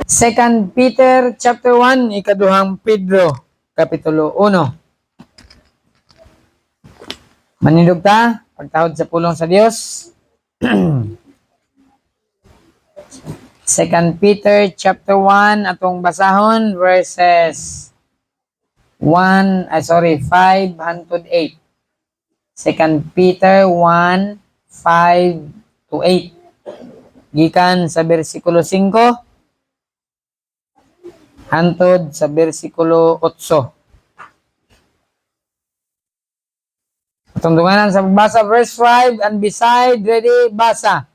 Second Peter chapter 1, ikaduhang Pedro, kapitulo 1. Manindog ta, pagtawad sa pulong sa Dios. Second Peter chapter 1, atong basahon verses 5 hangtod 8. Second Peter 1, 5 to 8. Gikan sa bersikulo 5 hangtod sa bersikulo 8. Atong dunganan sa pagbasa, verse 5, and beside, ready, basa.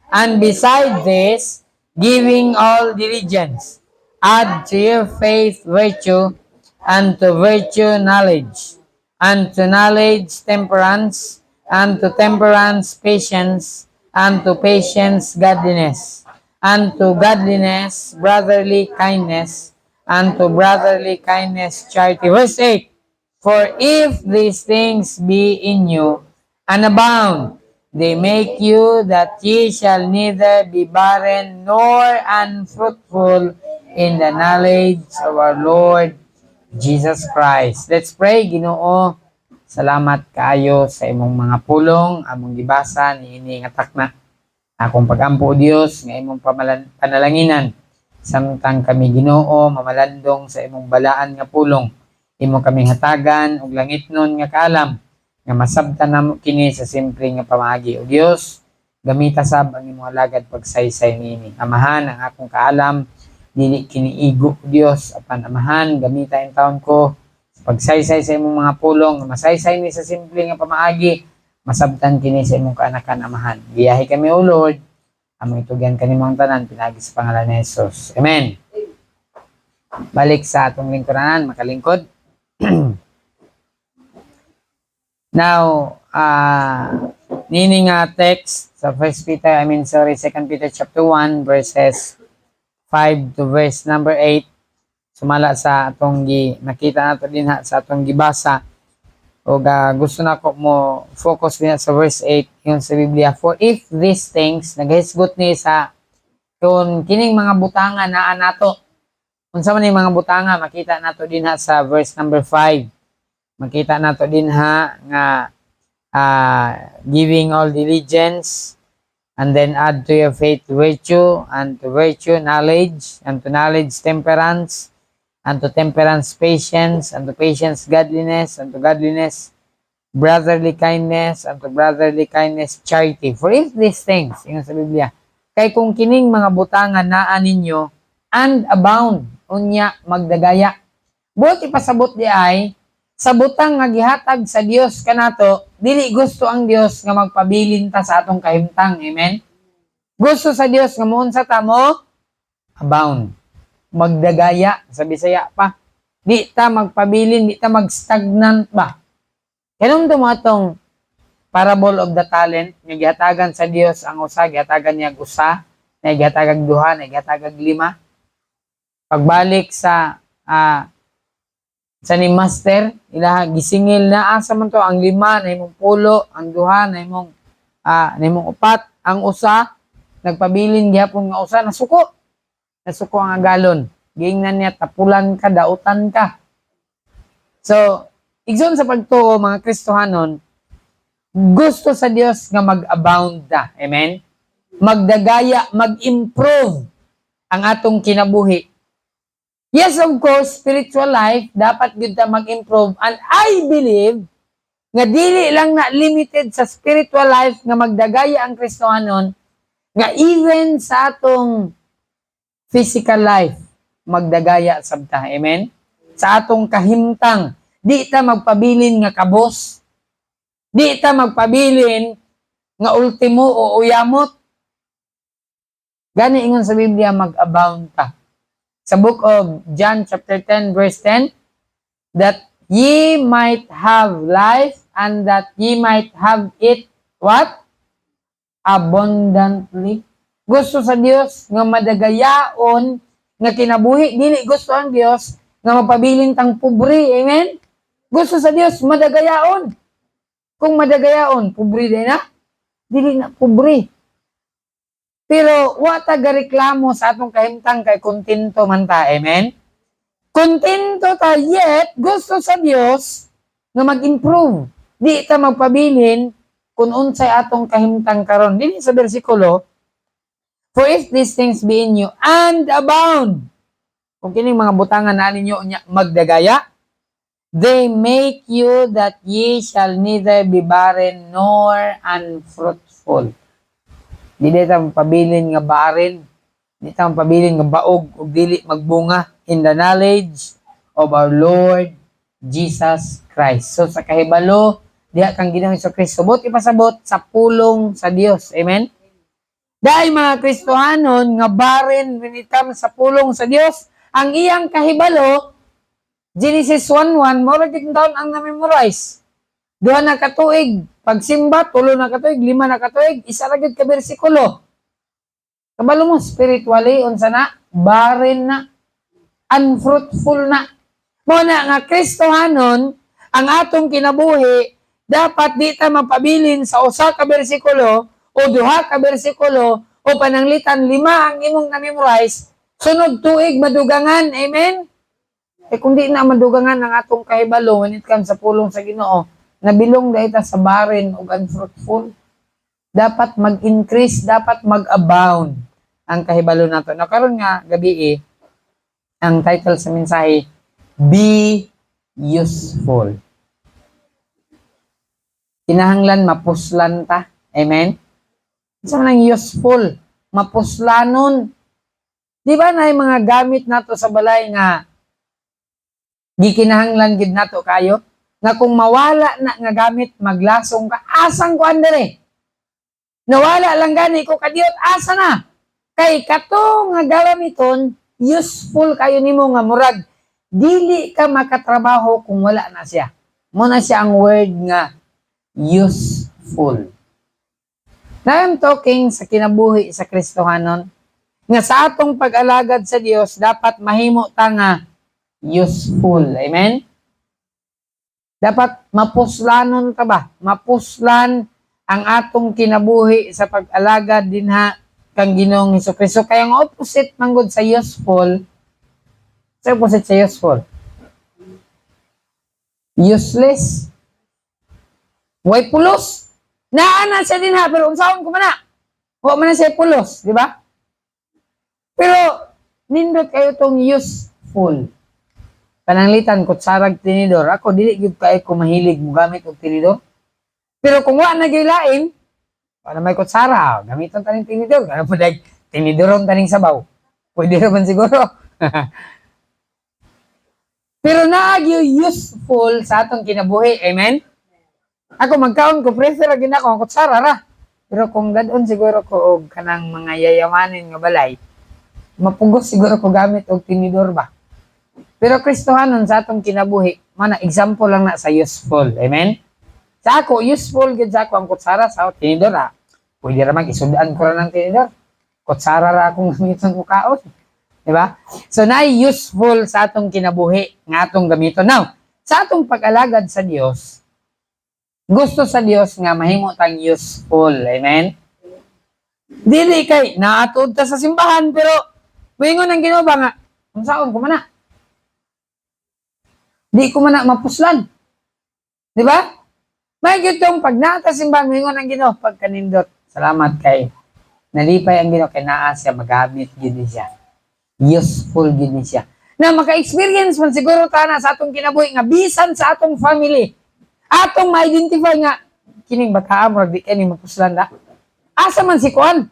And beside this, giving all diligence, add to your faith virtue, and to virtue knowledge, and to knowledge temperance, and to temperance patience, and to patience godliness, and to godliness brotherly kindness, and to brotherly kindness charity. Verse 8, for if these things be in you and abound, they make you that ye shall neither be barren nor unfruitful in the knowledge of our Lord Jesus Christ. Let's pray. Ginoo, salamat kaayo sa imong mga pulong, among gibasa niini nga takna. Akong pagampo, Dios, nga imong panalanginan. Samtang kami Ginoo mamalandong sa imong balaan nga pulong, imo kaming hatagan og langitnon nga kaalam nga masabtan namo kini sa simple nga pamaagi. O Dios, gamita sab ang imong alagad pagsaysay niini. Amahan ang akong kaalam, dili kini igo, Dios. Apan amahan, gamita in taon ko sa pagsaysay sa imong mga pulong, masaysay ni sa simple nga pamaagi, masabtan kini sa imong kaanakan, amahan. Giyahi kami, O Lord, among itugyan kanimong tanan, pinagi sa pangalan ni Jesus. Amen. Balik sa atong lingkuranan, makalingkod. Now, nini nga text sa 2 Peter chapter 1 verses 5 to verse number 8, sumala sa atong nakita nato din sa atong gibasa. O gusto na ko mo focus din sa verse 8 yung sa Biblia. For if these things, naghisgot ni sa kung kining mga butanga naa nato. Unsa man yung mga butanga, makita nato din sa verse number 5. Makita nato din nga giving all diligence, and then add to your faith virtue, and to virtue knowledge, and to knowledge temperance, and to temperance patience, and to patience godliness, and to godliness brotherly kindness, and to brotherly kindness charity. For if these things, yun sa Biblia, kay kung kining mga butangan naa ninyo and abound, unya magdagaya. Buti pasabot di ay sa butang nga gihatag sa Dios kanato, dili gusto ang Dios nga magpabilin ta sa atong kahimtang. Amen. Gusto sa Dios nga muunsa ta mo abound, magdagaya sa Bisaya pa. Di ta magpabilin, di ta magstagnant ba. Kanang dumatong parable of the talent, nga gihatagan sa Dios ang usa, gihatagan niya usa, na gihatagag duha, na gihatagag lima. Pagbalik sa ni master, ila gisingil na asa man to ang lima na imong pulo, ang duha na imong upat, ang usa nagpabilin gyapon nga usa nasuko ang agalon. Giingnan niya tapulan ka, dautan ka. So, igsoon sa pagtuo mga Kristohanon, gusto sa Dios nga mag-abound ta. Amen? Magdagaya, mag-improve ang atong kinabuhi. Yes, of course, spiritual life, dapat yun ta mag-improve. And I believe nga dili lang na limited sa spiritual life nga magdagaya ang Kristohanon, nga even sa atong physical life, magdagaya sabta. Amen? Sa atong kahimtang, di ta magpabilin nga kabos. Di ta magpabilin nga ultimo o uyamot. Gani ingon sa Biblia, mag-abound ta. Sa book of John chapter 10 verse 10, that ye might have life and that ye might have it what? Abundantly. Gusto sa Dios nga madagayaon nga kinabuhi. Dili gusto ang Dios nga mapabilin tang pobre. Amen? Gusto sa Dios madagayaon. Kung madagayaon, pobre din na? Dili na pobre. Pero wa ta gareklamo sa atong kahimtang kay kontento man ta. Amen? Kontento ta, yet gusto sa Dios nga mag-improve. Di ta magpabilin kung unsay atong kahimtang karon. Dili sa bersikulo, for if these things be in you and abound, kung kining mga butangan na ninyo magdagaya, they make you that ye shall neither be barren nor unfruitful. Di ta pabilin nga barren, di ta pabilin nga baog ug dili magbunga in the knowledge of our Lord Jesus Christ. So sa kahibalo, diha kang Ginoong Hesukristo, subot ipasabot sa pulong sa Dios. Amen? Dahil mga Kristohanon nga barren when it comes sa pulong sa Dios, ang iyang kahibalo, Genesis 1:1, mo ra gid taon ang na-memorize. 2 na katuig, pagsimba, 3 na katuig, 5 na katuig, isa ra gid ka bersikulo. Kabalo mo spiritually unsa na? Barren na, unfruitful na. Mo na nga Kristohanon, ang atong kinabuhi dapat di ta mapabilin sa usa ka bersikulo o 2 ka bersikulo o pananglitan 5 ang imong na-memorize, sunod tuig madugangan. Amen? Kung di na madugangan ang atong kahibalo when it comes sa pulong sa Ginoo, nabilong dahil sa barren o unfruitful. Dapat mag-increase, dapat mag-abound ang kahibalo nato. Na karon nga gabi ang title sa mensahe, Be Useful. Kinahanglan mapuslan ta. Amen? Isa man useful, mapuslanon. Di ba na yung mga gamit nato sa balay nga gikinahanglan gid nato kayo? Nga kung mawala na nga gamit, maglasong ka, asang ko andere. Nawala lang gani ko kadiyot, asa na? Kay kato nga gamiton, useful kayo nimo nga murag, dili ka makatrabaho kung wala na siya. Muna siya ang word nga useful. Now I'm talking sa kinabuhi sa Kristohanon, nga sa atong pag-alagad sa Dios, dapat mahimo ta nga useful. Amen? Dapat mapuslanon ka ba? Mapuslan ang atong kinabuhi sa pag-alagad dinha kang Ginoong Hesukristo. Kaya ang opposite manggod sa useful, sa opposite sa useful, useless. Way pulos. Naana siya din ha, pero unsaon ko man na. Huwag man na siya pulos, di ba? Pero, nindot kayo tong useful. Pananglitan, kutsarag, tinidor. Ako, dili gyud kayo kung mahilig mo gamit og tinidor. Pero kung wala na gilain, wala may kutsara, gamiton taning tinidor. Ano po dahil, tinidoron taning sabaw. Pwede naman siguro. Pero naagyo useful sa atong kinabuhi. Amen? Ako magkaon ko, prefer agin ako ang kutsara ra. Pero kung gadon siguro ko og kanang mga yayamanin nga balay, mapugos siguro ko gamit og tinidor ba. Pero Kristohanon sa atong kinabuhi, mana example lang na sa useful. Amen? Sa ako, useful gid sa ako ang kutsara sa tinidor ha. Pwede ra mag-isudaan ko ra ng tinidor. Kutsara ra akong gamiton ko kaon. Diba? So, na-useful sa atong kinabuhi nga atong gamiton. Now, sa atong pag-alagad sa Dios, gusto sa Dios nga mahimo tang useful. Amen? Dili kay naatuod ta sa simbahan pero moingon ang Ginoo ba nga unsaon ko man na? Di ko man na mapuslan. Di ba? May gitong pag naata simbahan moingon ang Ginoo pag kanindot. Salamat kay nalipay ang Ginoo kay naa siya magamit gid siya. Useful gid siya. Na maka-experience man siguro ta na sa atong kinabuhi nga bisan sa atong family. Atong ma-identify nga kining bata mo di kani mapuslan da. Asa man si Kuan?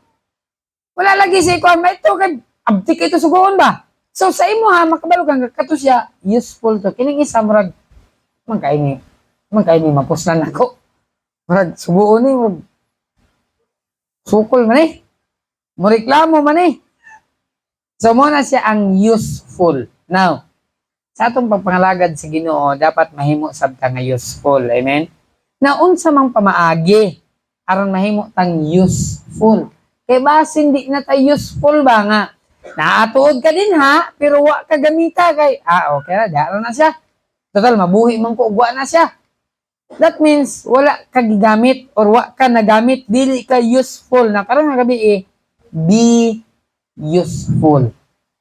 Wala lagi si Kuan, may ito kay abtik ito sugoon ba? So sa imo ha makabalo kang kato siya useful to. Kining isa murag man kay ni mapuslan ako. Murag sugoon ni murag sukol man eh. Moreklamo man eh. So mo na siya ang useful. Now, sa atong pagpangalagad sa Ginoo, dapat mahimo sabta nga useful. Amen? Na unsa mang pamaagi aron mahimo tang useful. Kay basin di na ta useful ba nga naatuod ka din ha, pero wa ka gamita kay okay ra dara na siya. Total mabuhi man ko ugwa na siya. That means wala ka gigamit or wa ka nagamit, dili ka useful na karon nga gabi be useful.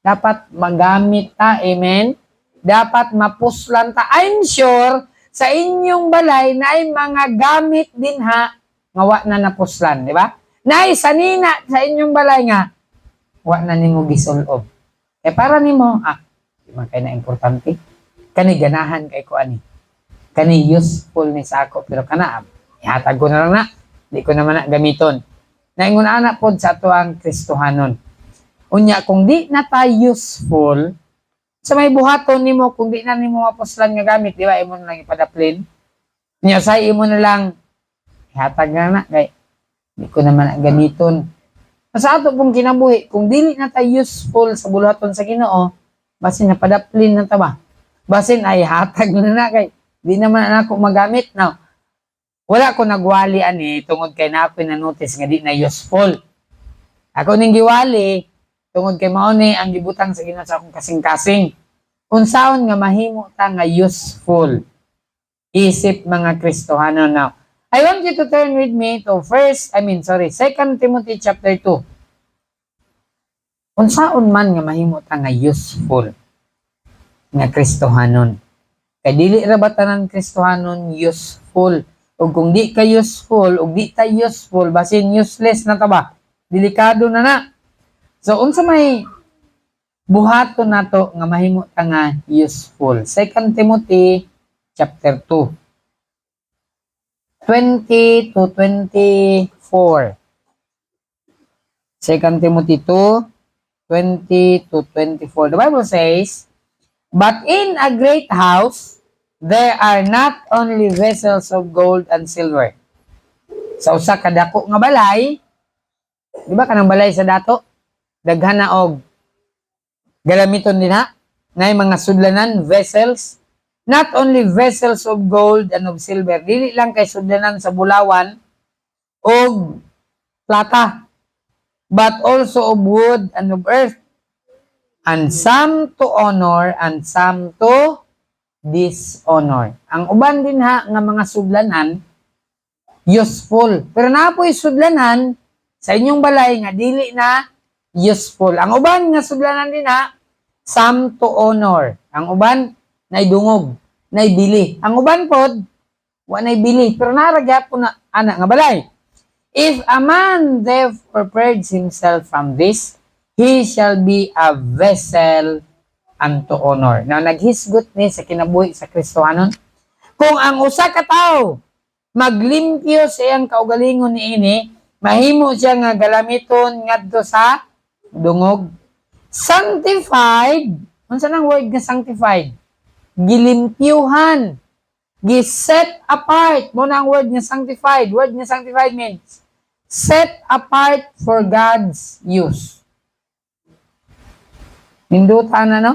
Dapat magamit ta, amen? Dapat mapuslan ta. I'm sure sa inyong balay na ay mga gamit din ha, nga wa na napuslan, di ba? Na sanina sa inyong balay nga, wa na nimo gisulob. Para nimo, di man kay na importante. Kani ganahan kay ko ani. Kani useful ni sa ako, pero kana, ihatag ko na lang na. Di ko naman na gamiton. Naingon anak pod sa ato ang Kristohanon. Unya, kung di na ta useful, sa may buhaton nimo, kung di na nimo mapuslan nga gamit, di ba, imo na lang ipadaplin. Unya, sa imo na lang, ihatag na kay, di ko naman na gamiton. Sa ato pong kinabuhi, kung dili na ta useful sa buhaton sa Ginoo, basin na padaplin na ta ba? Basin ay hatag na kay, di naman na ako magamit. Now, wala ko nagwali ani tungod kay na ako na-notice nga di na useful. Ako ning giwali tungod kay mao ni ang gibutang sa Ginoo sa akong kasing-kasing. Unsaon nga mahimo ta nga useful isip mga Kristohano now. I want you to turn with me to 2 Timothy chapter 2. Unsaon man nga mahimo ta nga useful nga Kristohanon. Kay dili ra ba tanan Kristohanon useful? O kung di ka useful, o di ta useful, basin useless na ta ba? Delikado na na. So, unsa may buhaton na to nga mahimo ta nga useful. 2 Timothy chapter 2. 20 to 24. 2 Timothy 2, 20 to 24. The Bible says, "But in a great house, there are not only vessels of gold and silver." Sa usa ka dako nga balay, di ba kanang balay sa dato? Daghan na og galamiton din ha. Nay mga sudlanan, vessels. Not only vessels of gold and of silver. Dili lang kay sudlanan sa bulawan og plata. But also of wood and of earth. And some to honor and some to dishonor. Ang uban din ha nga mga sudlanan useful. Pero napoy sudlanan sa inyong balay nga dili na useful. Ang uban nga sudlanan din ha, some to honor. Ang uban naidungog, naibili. Ang uban pod wa naibili, pero naragya po na ana nga balay. If a man therefore purge himself from this, he shall be a vessel unto honor. Now, naghisgot ni sa kinabuhi sa Kristohanon. Kung ang usa ka tawo maglimpyo sa iyang kaugalingon niini, mahimo siya nga galamiton ngadto sa dungog. Sanctified, unsa nang word nga sanctified? Gilimpyuhan, giset apart. Mo na ang word nga sanctified. Word nga sanctified means set apart for God's use. Ninduta na, no?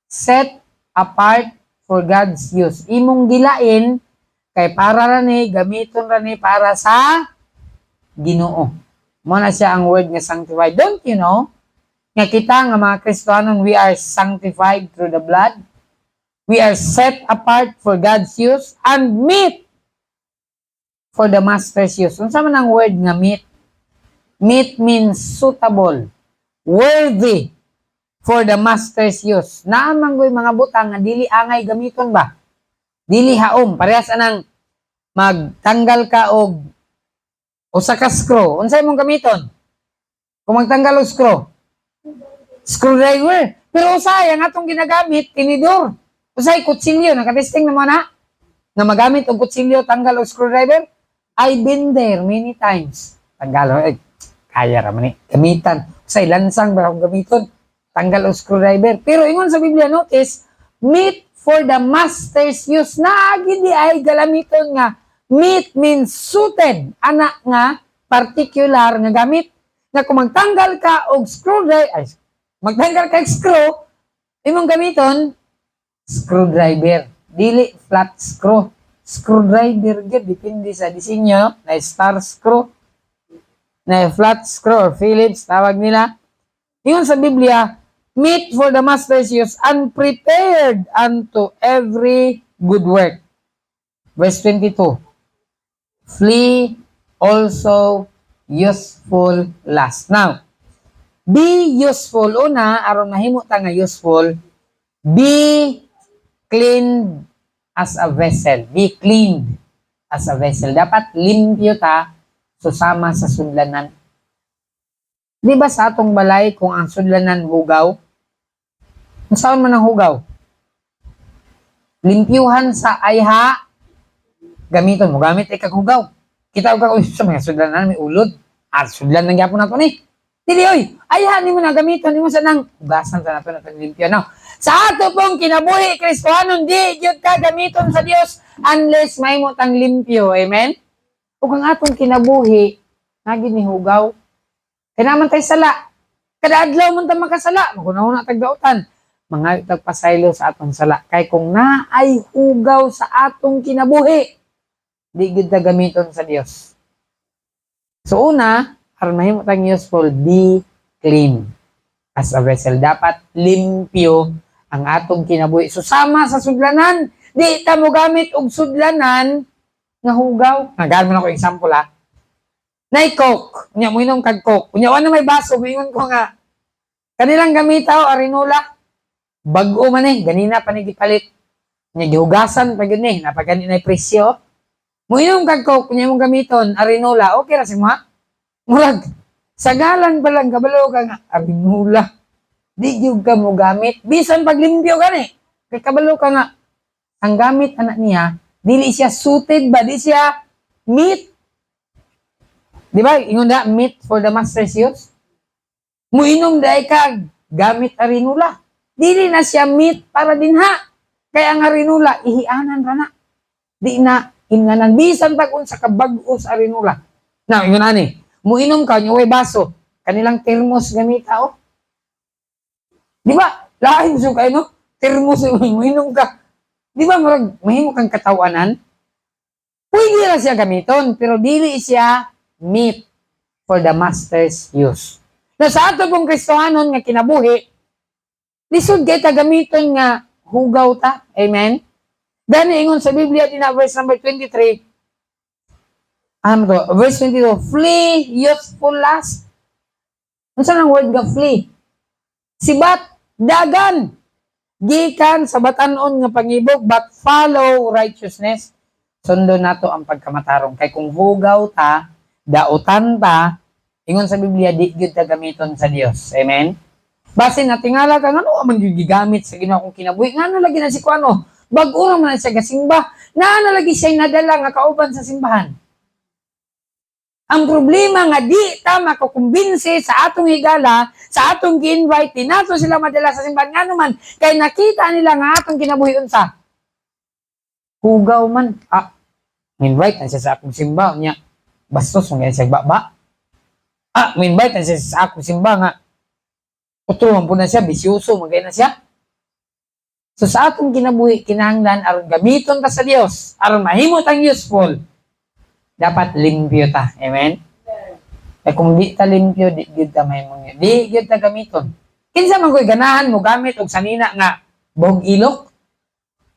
Set apart for God's use. Imong gilain kay para rani, gamiton rani para sa Ginoo. Mo na siya ang word nga sanctified. Don't you know? Nga kita nga mga Kristohanon, we are sanctified through the blood. We are set apart for God's use and meet for the master's use. Unsa man ang word nga meet? Meet means suitable, worthy for the master's use. Naamang goy mga butang nga dili angay gamiton ba? Dili haom, parehas anang magtanggal ka og usa ka screw. Unsay imong gamiton? Kung magtanggal og screwdriver. Pero usay ang atong ginagamit tinidor. Usay kutsilyo, nakatesting naman na nga magamit og kutsilyo tanggal og screwdriver. I've been there many times. Tanggal kaya ra man ni gamitan. Usay lansang ba akong gamiton? Tanggal og screwdriver. Pero ingon sa Biblia, notice, meet for the master's use. Naagi di ay galamiton nga meet means suited. Anak nga particular nga gamit. Nga kung magtanggal ka og screwdriver, magtanggal ka og screw, imong gamiton screwdriver. Dili flat screw. Screwdriver gid depende sa disenyo, na star screw, na flat screw or Phillips tawag nila. Ingon sa Biblia, meet for the master's use and prepared unto every good work. Verse 22. Flee also useful lust. Now, Be useful. Una, aron mahimo ta nga useful, be clean as a vessel. Be cleaned as a vessel. Dapat limpyo ta susama sa sudlanan. Di ba sa atong balay kung ang sudlanan hugaw? Saan man ang hugaw? Limpyuhan sa ayha, gamiton mo. Gamit ay kaghugaw. Kita ko sa mga sudlanan may ulod. At sudlan ng gyapon nato ni. Dili oy, ayha ni mo na gamiton nimo sa nang hugasan sa nato natong limpyo no. Sa ato pong kinabuhi Kristohanon, di gyud ka gamiton sa Dios unless mahimo tang limpyo. Amen. Ug ang atong kinabuhi nagid ni hugaw. Kaya naman tayo sala. Kada adlaw man ta makasala, magunahon tag dautan. Mga tagpasaylo sa atong sala. Kay kung naay hugaw sa atong kinabuhi, di gud ta gamiton sa Dios. So una, aron mahimo tang useful, be clean as a vessel. Dapat limpyo ang atong kinabuhi. Susama sa sudlanan, di ta mo gamit og sudlanan nga hugaw. Nagamit ako example ha. Nay coke, unya mo inom kag coke. Unya wala may baso, moingon ko nga. Kanilang gamitaw arinola. Bag-o man ganina pa ni gipalit. Unya gihugasan pa gyud ni, napagani na presyo. Moinom kag coke, unya mong gamiton arinola. Okay ra si mo ha? Murag sagalan pa lang kabalo ka nga arinola. Di gyud ka mo gamit bisan paglimpyo gani. Kay kabalo ka nga ang gamit anak niya, dili siya suited ba, di siya meat. Di ba? Ingon na, meat for the master's use. Muinom dahil ka gamit arinula. Dili na siya meat para dinha. Kaya ang arinula, ihianan ra na. Di na, inganan. Bisan pag unsa ka bag-os arinula. Now, ingon na ni, muinom ka, nyaway baso. Kanilang termos gamita, oh. Di ba? Lain so kayo, no? Termos, muinom ka. Di ba, marag, mahimo kang katawanan? Pwede na siya gamiton, pero dili siya meat for the master's use. Na sa ato pong Kristohanon nga kinabuhi, lisod kay ta gamiton nga hugaw ta. Amen? Gani ingon sa Biblia din na verse number 23. Verse 22, flee youthful lust. Ano sa nang word nga flee? Sibat, dagan, gikan sa batanon nga pangibog, but follow righteousness. Sundo nato ang pagkamatarong. Kay kung hugaw ta, dautan ta, ingon sa Biblia, di gyud ta gamiton sa Dios. Amen? Base na tingala ka, ano man gyud gigamit sa Ginoo kung kinabuhi? Nga lagi na si kuano? Bag-o ra man siya gasimba. Na lagi siya nadala nga kauban sa simbahan. Ang problema nga di ta makukumbinsi sa atong higala, sa atong gi-invite, di nato sila madala sa simbahan. Nga naman, kay nakita nila nga atong kinabuhi unsa. Hugaw man. Invite na siya sa akong simba. Niya, bastos mo ganyan siya baba. Invite na siya sa akong simba nga. Utruhan po na siya, bisyoso, magay na siya. So sa atong kinabuhi, kinahanglan, aron gamiton ta sa Dios, aron mahimot ang useful, dapat limpyo ta. Amen? Kaya kung di ta limpyo, di gyud ta mahimong yun. Di gyud ta gamiton. Kinsa man ko'y ganahan mo gamit og sanina nga buhog ilok?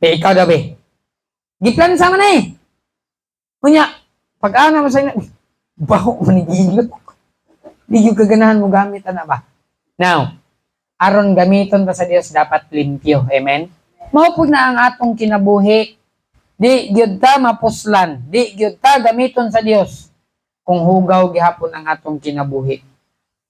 Ikaw dabi. Giplan sa man Kunya, pag-ana mo sa ina, baho manigilok. Di yung kaganahan mo gamit, ana ba? Now, aron gamiton ta sa Dios dapat limpyo. Amen? Maupod na ang atong kinabuhi. Di gyud ta mapuslan. Di gyud ta gamiton sa Dios kung hugaw gihapon ang atong kinabuhi.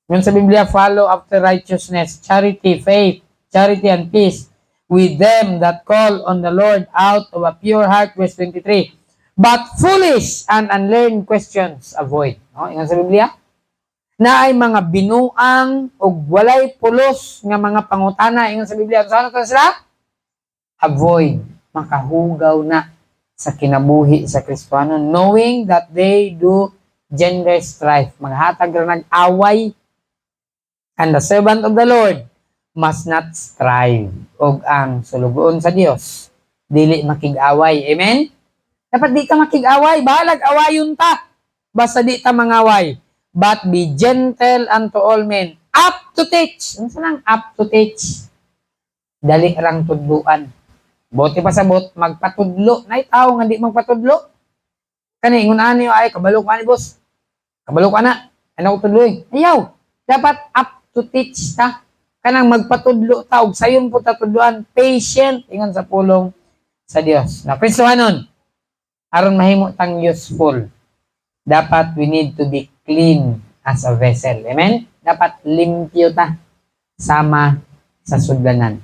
Yun sa Biblia, follow after righteousness, charity, faith, charity and peace with them that call on the Lord out of a pure heart. Verse 23. But foolish and unlearned questions avoid. No? Yan sa Biblia. Na ay mga binuang o walay pulos nga mga pangutana. Yan sa Biblia. Saan ito sila? Avoid. Makahugaw na sa kinabuhi sa Kristohanon. Knowing that they do gender strife. Maghatag na nag-away. And the servant of the Lord must not strive. Og ang sulugoon sa Dios, dili makig-away. Amen? Dapat di ka makig-away. Bahalag awayon ta. Basta di ta mangaway. But be gentle unto all men. Up to teach. Ano lang? Up to teach. Dali lang tudluan. Bote pa sa bot, magpatudlo. Nay tao nga di magpatudlo. Kani, ingon ani ay, kabalo ka ni boss. Kabalo ka na. Ano ko tudloy? Ayaw. Dapat up to teach ta. Kanang magpatudlo ta, og sayon po tatudloan, patient, ingon sa pulong sa Dios. Na Kristohanon, aron mahimo tang useful, dapat we need to be clean as a vessel. Amen? Dapat limpyo ta sama sa sudlanan.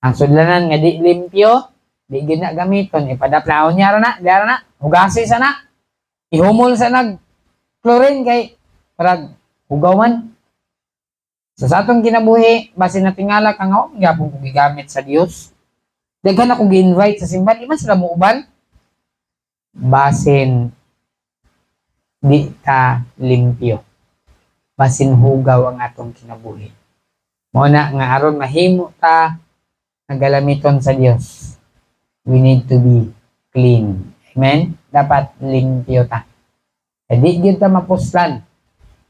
Ang sudlanan nga di limpyo, di gina gamiton, ipadaplaon niya na, diara na, hugasi sa na, ihumol sa nag chlorine kay parag hugawan. So sa atong kinabuhi, basin na tingala kang nga, gyapon ko gigamit sa Dios. Daghan ako gi-invite sa simbahan, iman sila mo uban. Basin di ta limpyo. Basin hugaw ang atong kinabuhi. Muna nga aron mahimo ta nagalamiton sa Dios. We need to be clean. Amen? Dapat limpyo ta. E di gyud ta mapuslan.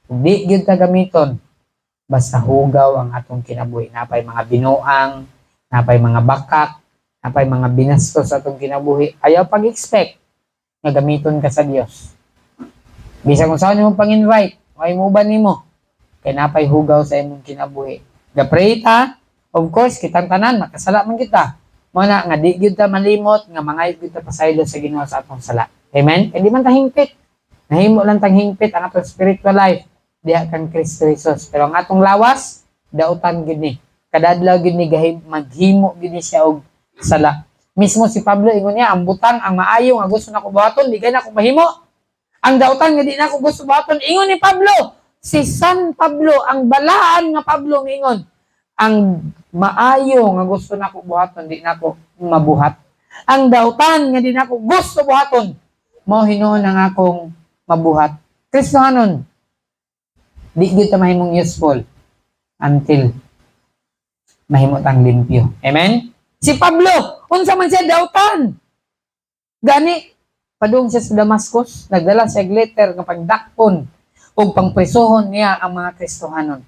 Di gyud ta gamiton. Basta hugaw ang atong kinabuhi. Napay mga binuang, napay mga bakak, napay mga binastos sa atong kinabuhi. Ayaw pag-expect nga gamiton ka sa Dios. Bisa kung saan mo pang-invite, ay mo ba nimo? Kaya napay hugaw sa imong kinabuhi. Gapray ta, of course, kitang tanan, makasala man kita. Muna nga di gyud ta malimot, nga mga gyud ta pasaylo sa Ginoo sa atong sala. Amen? E di man ta hingpit. Nahimo lang tang hingpit ang atong spiritual life. Diha kang Kristo Jesus. Pero ang atong lawas, dautan gyud ni. Kada adlaw gyud ni maghimo gyud ni siya og sala. Mismo si Pablo ingon niya, ang butang ang maayo nga gusto nako buhaton, di kay nako mahimo. Ang dautan nga di nako gusto buhaton, ingon ni Pablo. Si San Pablo, ang balaan nga Pablo ingon, ang maayo nga gusto nako buhaton, di nako mabuhat. Ang dautan nga di nako gusto buhaton, mao hinuon ang akong mabuhat. Kristohanon, di gyud ta mahimong useful until mahimo tang limpyo. Amen? Si Pablo, unsa man siya dautan. Gani, padung siya sa Damascus, nagdala siya letter nga pagdakpon o pangpresohon niya ang mga Kristohanon.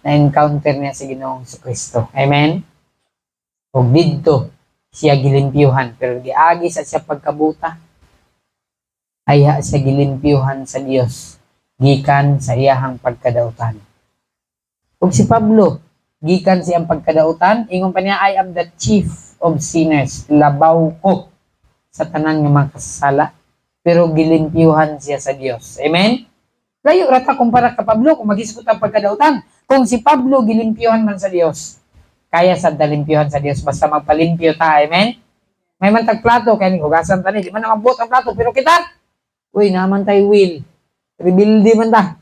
Na-encounter niya si Ginoong Kristo. Amen? O didto siya gilimpyuhan, pero giagi sa siya pagkabuta, ayha siya gilimpyuhan sa Dios gikan sa iyahang pagkadautan. Ug si Pablo, gikan siyang pagkadautan, ingon pa niya, I am the chief of sinners. Labaw ko sa tanan nga mga kasala, pero gilimpyuhan siya sa Dios. Amen? Layo rata kumpara ka Pablo kung magisgot ang pagkadautan. Kung si Pablo gilimpyuhan man sa Dios, kaya sa dalimpyuhan sa Dios basta magpalimpyo ta. Amen? May mantag plato kaya hugasan ta ni, di man naman buot ang plato, pero kita, uy, naman tayo will. Rebuildi man ta.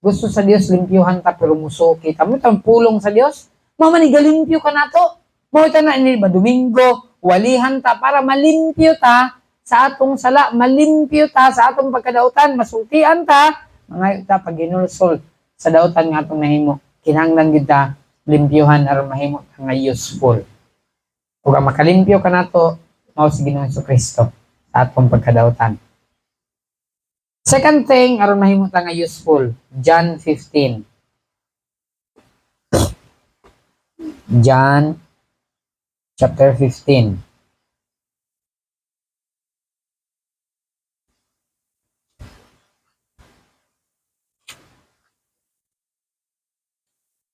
Gusto sa Dios limpyuhan ta pero muso kita mo tang pulong sa Dios. Mamani galimpyo ka nato. Mo ta na ni Domingo, walihan ta para malimpyo ta sa atong sala, malimpyo ta sa atong pagkadautan, masultian ta, mga ta pag ginulsol sa dautan nga atong nahimo. Kinahanglan gyud ta limpyuhan aron mahimo nga useful. Ug ang makalimpyo ka nato mao si Ginoong Kristo sa atong pagkadautan. Second thing, aron mahimo ta nga useful, John 15. John chapter 15.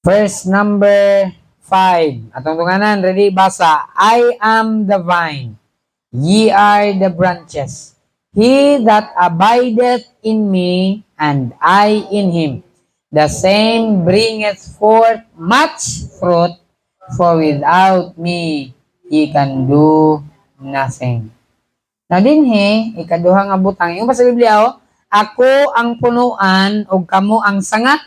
Verse number 5. Atong tunganan, ready, basa. I am the vine, ye are the branches. He that abideth in me, and I in him, the same bringeth forth much fruit, for without me ye can do nothing. Now dinhi, ikaduha nga butang. Yung pa sa Biblia, ako ang punuan, ug kamo ang sanga.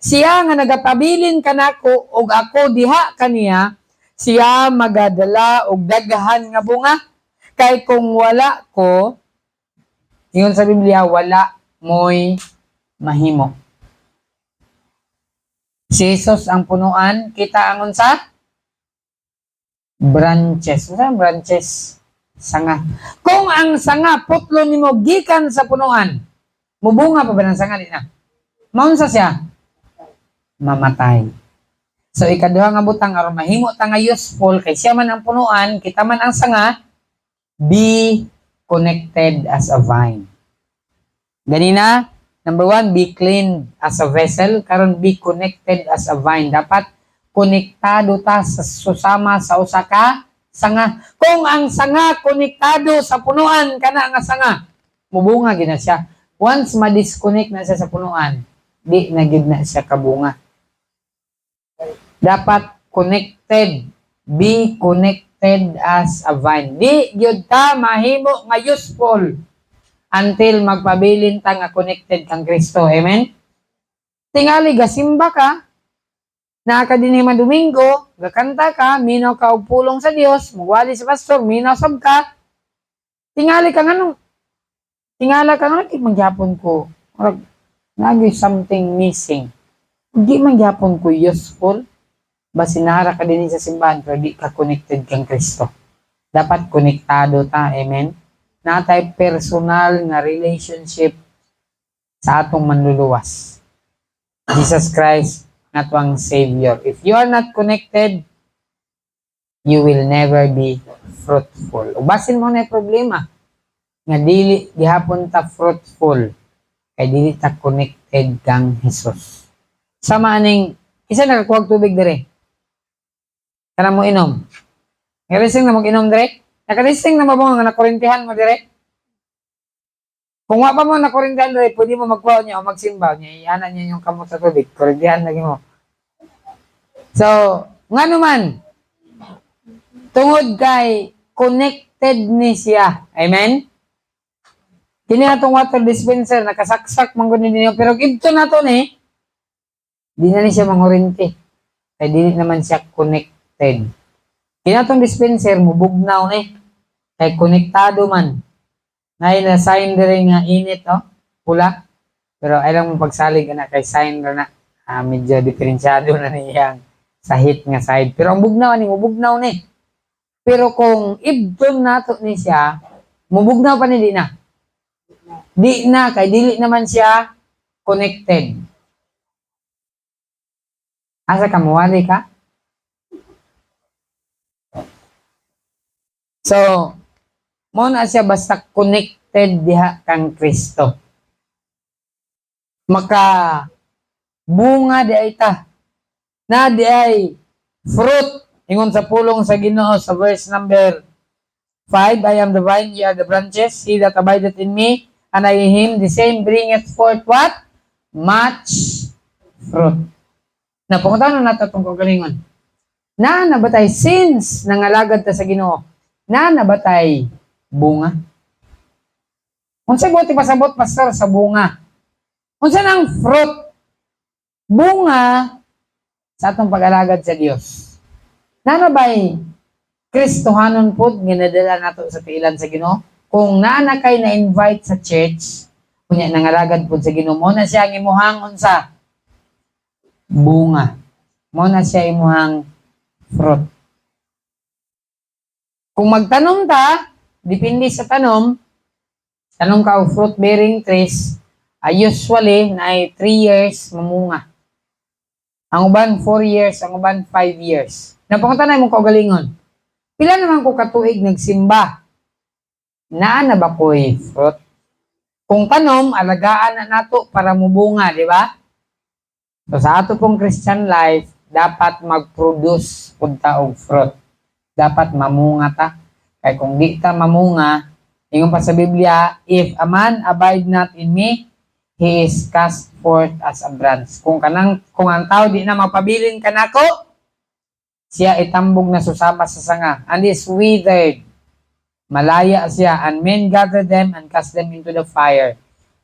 Siya nga nagapabilin kanako, ug ako diha kaniya, siya magadala og daghan nga bunga. Kay kung wala ko, ingon sa Biblia, wala mo'y mahimo. Si Jesus ang punuan, kita angon sa branches. Ano branches? Sanga. Kung ang sanga putlo nimo gikan sa punuan, mubunga pa ba ng sanga di na? Maunsa siya? Mamatay. So ikaduha nga butang aron mahimo ta nga useful kay siya man ang punuan, kita man ang sanga, be connected as a vine. Ganina, Number one, be clean as a vessel. Karon be connected as a vine. Dapat konektado ta sa susama sa usa ka sanga. Kung ang sanga konektado sa punuan kana nga sanga, mubunga gid na siya. Once ma-disconnect na siya sa punuan, di na gid na siya kabunga. Dapat connected. Be connected as a vine. Di gyud ta mahimo nga useful until magpabilin ta nga connected kang Kristo. Amen? Tingali gasimba ka, nakakadinima Domingo, gakanta ka, minaw ka og pulong sa Dios, mugwali sa pastor, minaw sab ka. Tingali ka nganong tingala ka nga mangyapon ko. Nagi something missing. Di mangyapon ko useful. Basi nara ka din sa simbahan pero di ka connected kang Kristo. Dapat konektado ta. Amen? Natay personal nga relationship sa atong manluluwas. Jesus Christ, natwang Savior. If you are not connected, you will never be fruitful. Ubasin mo na yung problema. Nga dili, gihapon ta fruitful. Kay dili ta connected kang Jesus. Sama aning, isa nakakuwag tubig dire. Kana mo inom. Nakarising na mag-inom dire. Nakarising na mabunga nga nakurintihan mo dire. Kung wa pa mo nakurintihan dire, pwede mo magkuha niya o magsimba niya. Iyanan niya yung kamot sa tubig. Kurintihan lagi mo. So, nga naman, tungod kay connected ni siya. Amen? Kini atong water dispenser, nakasaksak manggon ninyo. Pero ito na to ni, di na ni siya mangurinti. Kaya di naman siya connected. Kini atong dispenser, mubugnaw ni. Kaya konektado man. Ngayon na sign rin nga init, oh, pula. Pero alam mo pagsalig na kay sign na medyo diferensyado na niyang sa heat nga side. Pero ang bugnaw ni, mubugnaw ni. Pero kung ibton nato ni siya, mubugnaw pa ni di na. Di na, kay dili naman siya connected. Asa ka, mawali ka? So, mo na siya basta connected diha kang Kristo. Maka bunga di ay ta. Na di ay fruit. Ingon sa pulong sa Ginoo sa verse number 5, I am the vine, ye are the branches. He that abideth in me, and I in him, the same bringeth forth what? Much fruit. Napunta na nato itong kagalingon. Na nabatay since nangalagad ta sa Ginoo. Na nabatay bunga. Unsa mo ti pasabot pastor sa bunga? Unsa nang fruit? Bunga sa atong pag-alagad sa Dios. Na nabay Kristohanon pod ginadala nato sa piilan sa Ginoo? Kung naana kay na-invite sa church, kunya nangalagad pod sa Ginoo, mo na siya ang imuhang unsa? Bunga. Mo na siya imuhang fruit. Kung magtanom ta, depende sa tanom ka o fruit-bearing trees, usually na ay 3 years mamunga. Ang uban 4 years, ang uban 5 years. Napunta na mo kaugalingon. Pila naman ko katuig nagsimba. Naa na ba ko'y fruit? Kung tanom, alagaan na nato para mubunga, di ba? So sa ato pong Christian life, dapat mag-produce punta og fruit. Dapat mamunga ta. Kaya kung di ta mamunga, ingon pa sa Biblia, if a man abide not in me, he is cast forth as a branch. Kung ang tao di na mapabilin kanako, siya itambog na susama sa sanga and is withered. Malaya siya, and men gather them and cast them into the fire.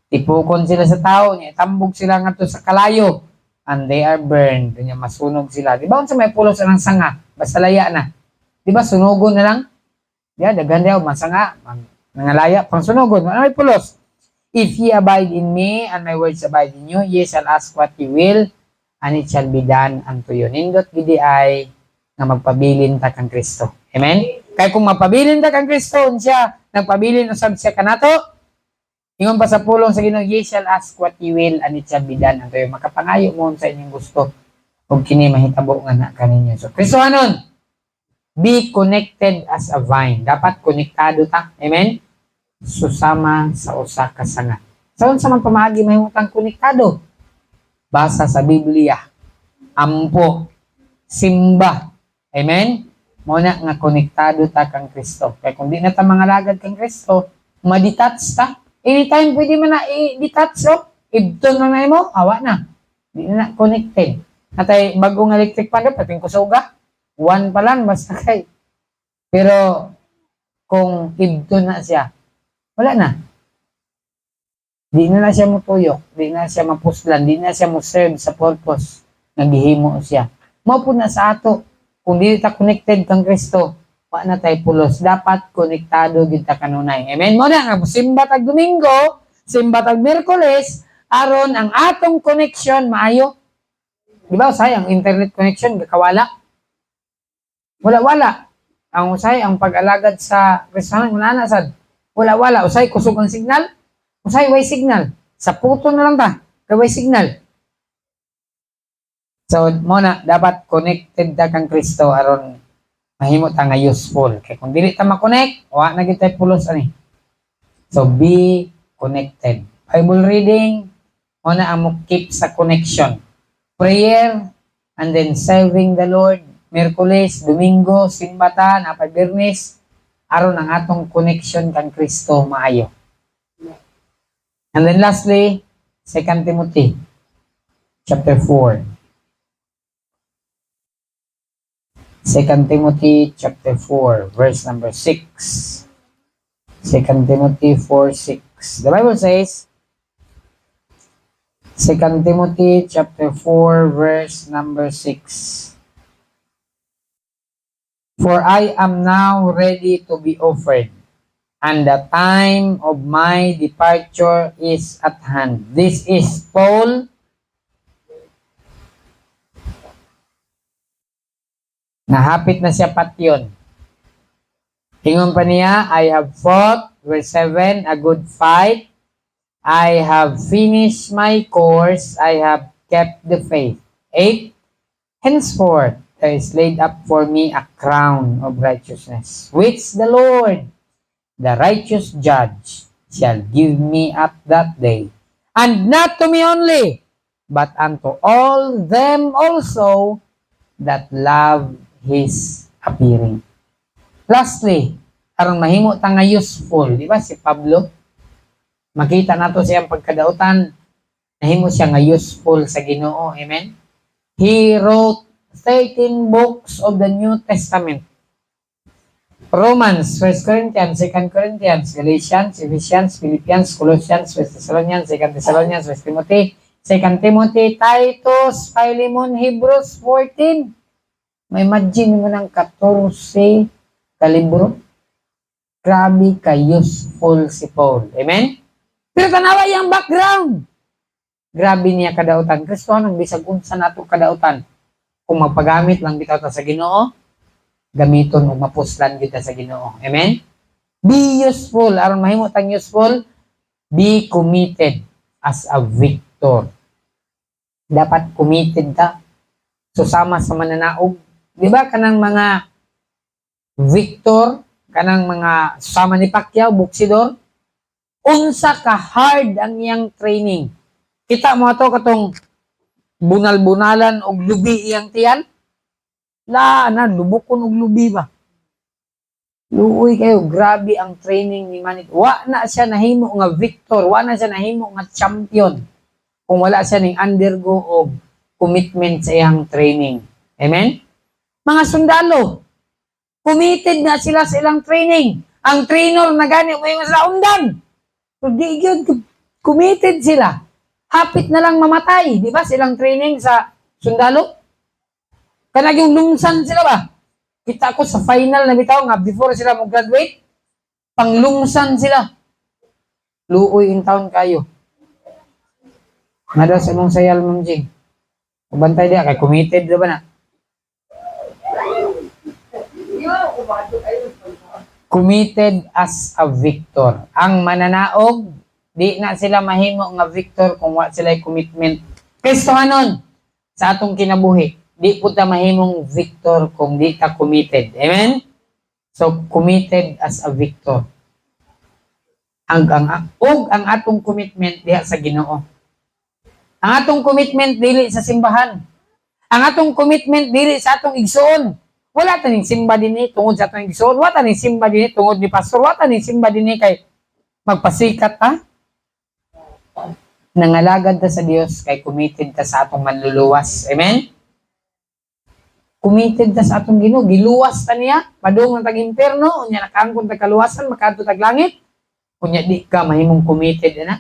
Tipukon sila sa tao, itambog sila nga to sa kalayo, and they are burned. Kanya masunog sila. Di ba kung sa may pulos ng sanga, basta laya na. Di ba sunugon na lang? Yeah, dagan daw, masanga, nangalaya, pang sunugon, ano may pulos? If ye abide in me, and my words abide in you, ye shall ask what ye will, and it shall be done unto you. Nindot gidi ay nga magpabilin ta kang Kristo. Amen? Kaya kung mapabilin ta kang Kristo, siya, nagpabilin usab siya kanato, ingon pa sa pulong sa Ginoo, ye shall ask what ye will, and it shall be done unto you. Makapangayo mo sa inyong gusto, ug kini mahitabo nga na kaninyo. So, Kristohanon, be connected as a vine. Dapat konektado ta. Amen? Susama sa usa ka sanga. So, sa man pamagi mahimutang konektado? Basa sa Biblia. Ampo. Simba. Amen? Muna nga konektado ta kang Kristo. Kaya kung di na ta mga lagad kang Kristo, ma-detach ta. Anytime pwede man na i-detach, oh. Ibton na mo, awa na. Di na connected. Natay bagong electric pan do, pating kusuga. One pa lang, basta kay. Pero, kung ibton na siya, wala na. Di na siya mutuyok, di na siya mapuslan, di na siya mo-serve sa purpose. Naghihimo siya. Mao na sa ato. Kung di ta connected kang Kristo, wa na tay pulos. Dapat konektado gid ta kanunay. Amen. Mo na nga simba tag Domingo, simba tag Miyerkules, aron ang atong connection maayo. Di ba usay ang internet connection gakawala? Wala-wala. Ang usay ang pag-alagad sa Kristiyanan wala na sad. Wala-wala usay kusog ang signal. Usay way signal. Sa puto na lang ta. Kay way signal. So, mo na, dapat connected ta kang Kristo aron mahimo ta nga useful. Kay kung dili ta ma-connect, wa na gyud tay pulos ani. So, be connected. Bible reading, mo na ang mo keep sa connection. Prayer, and then serving the Lord. Miyerkules, Domingo, simbatan, apay Biyernes, aron ang atong connection kang Kristo maayo. And then lastly, 2 Timothy chapter 4. 2 Timothy chapter 4, verse number 6. 2 Timothy 4:6. The Bible says, 2 Timothy chapter 4, verse number 6. For I am now ready to be offered, and the time of my departure is at hand. This is Paul. Nahapit na siya patyon. Ingon pa niya, I have fought, verse 7, a good fight. I have finished my course. I have kept the faith. 8, henceforth there is laid up for me a crown of righteousness, which the Lord, the righteous judge, shall give me at that day. And not to me only, but unto all them also that love His appearing. Lastly, aron mahimo ta nga useful, di ba si Pablo? Makita nato siyang pagkadautan, nahimo siya nga useful sa Ginoo. Amen? He wrote 13 books of the New Testament. Romans, 1 Corinthians, 2 Corinthians, Galatians, Ephesians, Philippians, Colossians, 1 Thessalonians, 2 Thessalonians, 1 Timothy, 2 Timothy, Titus, Philemon, Hebrews 14. May imagine mo ng 14 kalibro. Grabe ka useful si Paul. Amen? Pero tanawa yung background. Grabe niya kadautan. Kristo nang bisag unsa nato kadautan. Kung magpagamit lang bitaw ta sa Ginoo, gamiton ug mapuslan kita sa Ginoo. Amen? Be useful. Aron mahimo tang useful, be committed as a victor. Dapat committed ta. Susama sa mananaog. Di ba kanang mga victor, kanang mga susama ni Pacquiao, boksidor, unsa ka hard ang iyang training. Kita mo ato katong bunal-bunalan og lubi iyang tiyan. La na lubukon og lubi ba. Luoy kayo, grabe ang training ni Manit. Wa na siya nahimo nga victor, wa na siya nahimo nga champion kung wala siya ning undergo og commitment sa iyang training. Amen? Mga sundalo, committed na sila sa ilang training. Ang trainer na gani mo yung sa undan. So, di yun, committed sila. Hapit na lang mamatay. Di ba silang training sa sundalo? Kanag yung lungsan sila ba? Kita ko sa final na bitaw nga before sila mag-graduate, panglungsan sila. Luoy in town kayo. Nada sa mong sayal mong Jing. Bantay dia kay committed na ba na? Committed as a victor. Ang mananaog, di na sila mahimo nga victor kung wa sila commitment. Kristohanon sa atong kinabuhi. Di po ta mahimong victor kung di ta committed. Amen? So, committed as a victor. ang atong commitment diha sa Ginoo. Ang atong commitment dili sa simbahan. Ang atong commitment dili sa atong igsoon. Wala taning simba dinhi tungod sa atong igsoon. Wala taning simba dinhi tungod ni pastor. Wala taning simba dinhi kay magpasikat ta. Nangalagad ta sa Dios kay committed ta sa atong manluluwas. Amen? Committed ta sa atong Ginoo. Giluwas ta niya. Padung ng tag-imperno. Unya nakaangkon ta kaluwasan. Makadto tag langit. Unya di ka mahimong committed na.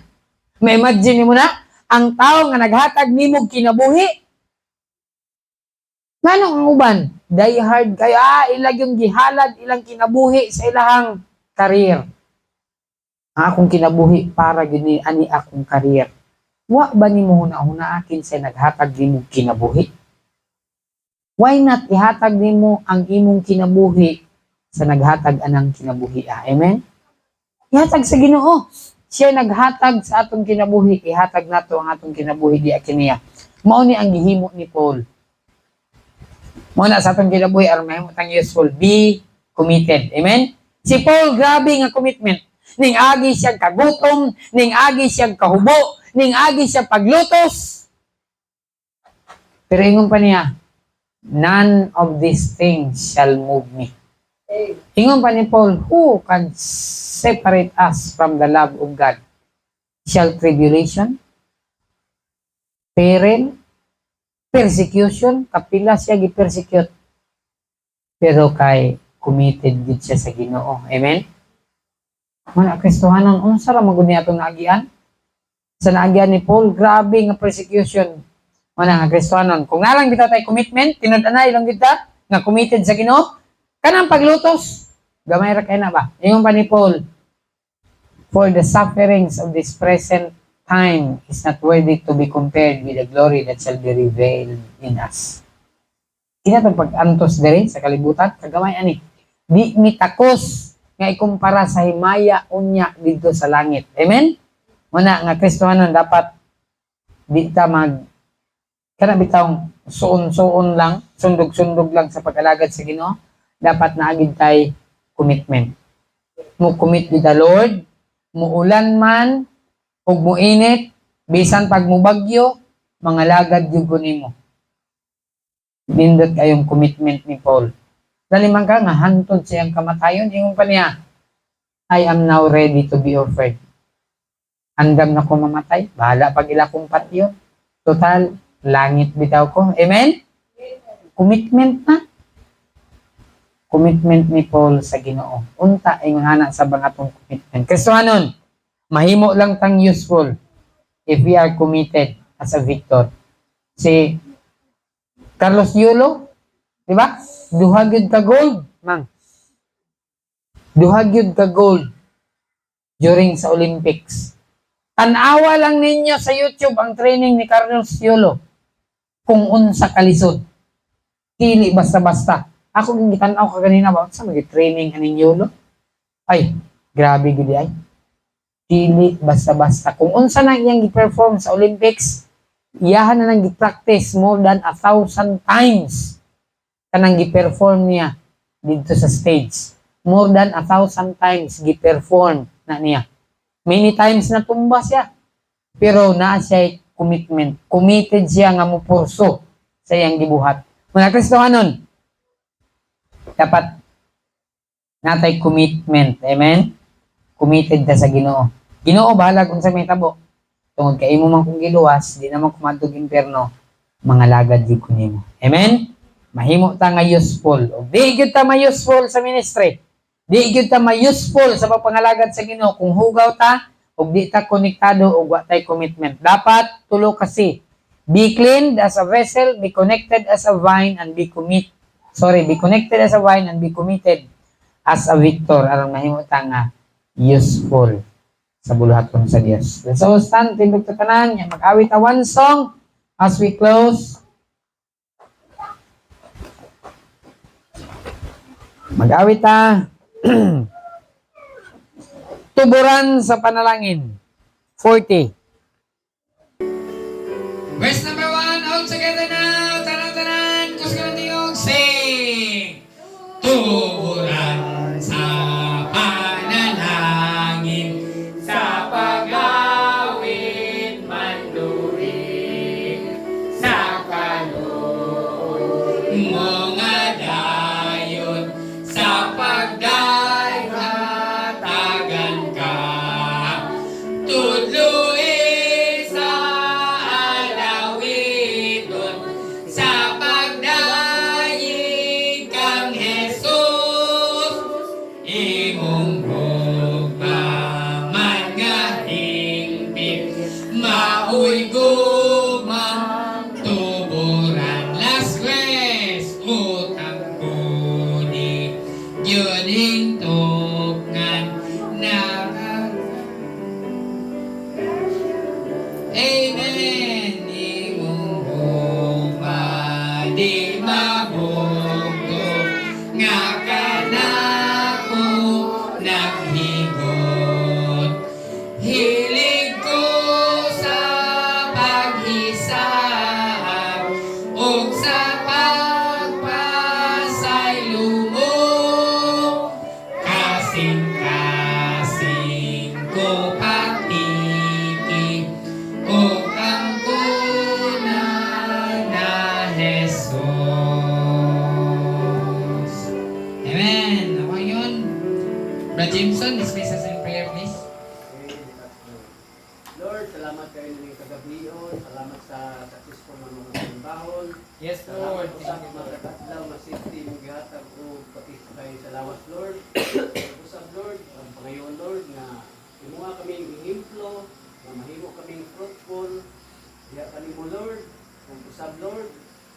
May imagine mo na ang tao nga naghatag nimo kinabuhi. Ngano ang uban? Die hard kayo. Ilag yung gihalad ilang kinabuhi sa ilahang career. Ang akong kinabuhi para gini ani akong career. Wa ba nimo huna-huna akin sa naghatag nimo kinabuhi? Why not ihatag nimo ang imong kinabuhi sa naghatag anang kinabuhi? Amen? Ihatag sa Ginoo. Siya naghatag sa atong kinabuhi. Ihatag nato ang atong kinabuhi di kiniya. Mao ni ang gihimo ni Paul. Muna sa atong kinabuhi aron mahimo tang useful. Be committed. Amen? Si Paul grabe nga commitment. Ning agi siyang kagutom, ning agi siyang kahubo, ning agi siyang paglutos. Pero ingon pa niya, none of these things shall move me. Ingon pa ni Paul, who can separate us from the love of God? Shall tribulation, peril, persecution, kapila siya gi-persecute. Pero kay committed gid siya sa Ginoo. Amen? Mga Kristohanon, unsa ra magud ni atong naagian? Sa naagian ni Paul, grabe nga persecution. Mga Kristohanon, kung nalang bitaw tay commitment, tinud-anay lang kita nga committed sa Ginoo, kanang paglutos, gamay ra kay na ba? Ingon pa ni Paul, for the sufferings of this present time is not worthy to be compared with the glory that shall be revealed in us. Kinatong pag-antos diri sa kalibutan, kagamay ani. Di mitakos nga ikumpara sa himaya unya dito sa langit. Amen? Muna nga Kristohanon dapat di ta kana bitawng suon-suon lang, sundog-sundog lang sa pag-alagad sa Ginoo. Dapat naagid tay commitment. Mo commit with the Lord, muulan man ug muinit, bisan pag mubagyo, mangalagad jud ko nimo. Nindot kayong commitment ni Paul. Dali man ka nga hantod siyang kamatayon, ingon pa niya, I am now ready to be offered. Andam na ko mamatay, bahala pag ila kong patyo. Total, langit bitaw ko. Amen? Commitment na. Commitment ni Paul sa Ginoo. Unta, ingon hana sa bangatong commitment. Kristohanon, mahimo lang tang useful if we are committed as a victor. Si Carlos Yulo, di ba? Duhagyod ka gold, mang. Duhagyod ka gold during sa Olympics. Tanawa lang ninyo sa YouTube ang training ni Carlos Yulo kung unsa kalisod. Dili basta-basta. Ako ging gitanaw ka ganina ba sa magi-training aning Yulo? Ay, grabe gid ay. Dili basta-basta. Kung unsa na iyang gi-perform sa Olympics, iyahan na nang gi-practice more than 1,000 times kanang gi-perform niya dito sa stage. More than 1,000 times gi-perform na niya. Many times na tumba siya. Pero naa siya commitment. Committed siya nga mupurso sa iyang gibuhat. Mga Kristohanon, dapat natay commitment. Amen? Committed ta sa Ginoo. Ginoo bahala kung sa may tabo. Tungod kay imo man kung giluwas, di naman kumadtog imperno, mga lagad di ko nimo. Amen? Mahimo ta nga useful. O di gyud ta ma-useful sa ministry. Di gyud ta ma-useful sa pagpangalagad sa Ginoo kung hugaw ta ug di ta konektado ug wa tay commitment. Dapat tulo kasi. Be cleaned as a vessel, be connected as a vine, and be connected as a vine and be committed as a victor aron mahimo ta nga useful sa buluhaton sa Dios. So stand tindog ta tanan, mag-awit ta one song as we close. Mag-awit ta. Tuburan sa panalangin. 40. Verse number 1, all together now. Tanan-tanan, kusgan tiyong sing. Tuburan sa panalangin. yun hintok ngan Amen. Imong guma di mabugto nga kanako naghigot. Hilig ko sa paghisap ug sa pagpasaylo kasing-kasing ko patikig ug ang kuna na Jesus. Amen. Ako yun. Brother Jameson, dismiss us in prayer, please. Lord, salamat kayo ng kagabion. Salamat sa successful na mga simbahon. Yes, Salamat po sa mga katlaw na safety mong gihatag o pati kayo sa lawas, Lord. Usab, Lord, ang Panginoon, Lord, na imuha kaming ihimplo, na mahimo kaming fruitful. Diya kanimo, Lord, kung usab, Lord,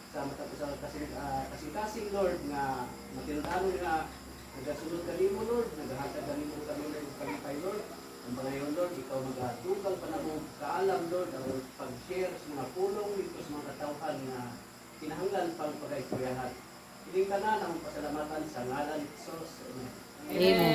sa matapos sa kasing-kasing, Lord, na matinutanon nga nagasunod kanimo, Lord, nagahatag kanimo kami ng pagipay, Lord. Ang Panginoon, Lord, ikaw magatugal pa na mo kaalam, Lord, ang pag-share sa mga pulong dito sa mga katawhan na kinahanglan pang pag-istoryahan. Hiling ka na ng pasalamatan sa ngalan ni Jesus. Amen. Amen.